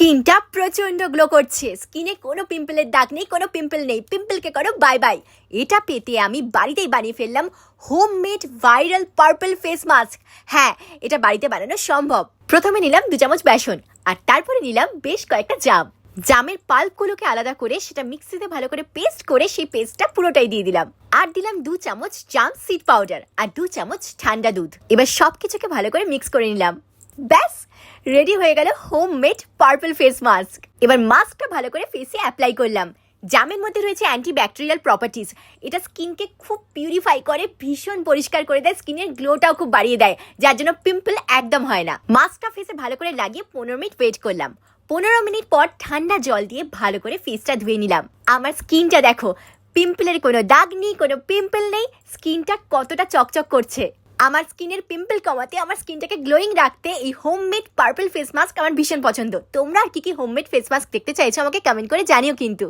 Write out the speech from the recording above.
স্কিনটা প্রচন্ড গ্লো করছে, স্কিনে কোনো পিম্পলের দাগ নেই, কোনো পিম্পল নেই, পিম্পলকে করো বাই বাই। এটা পেতে আমি বাড়িতেই বানিয়ে ফেললাম homemade viral purple face mask. হ্যাঁ, এটা বাড়িতে বানানো সম্ভব। প্রথমে নিলাম 2 চামচ বেসন, আর তারপরে নিলাম বেশ কয়েকটা জামের পাল্পগুলোকে আলাদা করে সেটা মিক্সিতে ভালো করে পেস্ট করে সেই পেস্টটা পুরোটাই দিয়ে দিলাম। আর দিলাম 2 চামচ জাম সিড পাউডার আর 2 চামচ ঠান্ডা দুধ। এবার সবকিছুকে ভালো করে মিক্স করে নিলাম। ব্যাস, রেডি হয়ে গেল হোমমেড পার্পল ফেস মাস্ক। এবার মাস্কটা ভালো করে ফেসে অ্যাপ্লাই করলাম। জামের মধ্যে রয়েছে অ্যান্টিব্যাকটেরিয়াল প্রপার্টিজ। এটা স্কিনকে খুব পিউরিফাই করে, ভীষণ পরিষ্কার করে দেয়, স্কিনের গ্লোটাও খুব বাড়িয়ে দেয়, যার জন্য পিম্পল একদম হয় না। মাস্কটা ফেসে ভালো করে লাগিয়ে 15 মিনিট ওয়েট করলাম। 15 মিনিট পর ঠান্ডা জল দিয়ে ভালো করে ফেসটা ধুয়ে নিলাম। আমার স্কিনটা দেখো, পিম্পলের কোনো দাগ নেই, কোনো পিম্পল নেই, স্কিনটা কতটা চকচক করছে। আমার স্কিনের পিম্পল কমাতে, আমার স্কিনটাকে গ্লোয়িং রাখতে এই হোমমেড পার্পল ফেস মাস্ক আমার ভীষণ পছন্দ। তোমরা আর কি হোমমেড ফেস মাস্ক দেখতে চাইছো আমাকে কমেন্ট করে জানিও কিন্তু।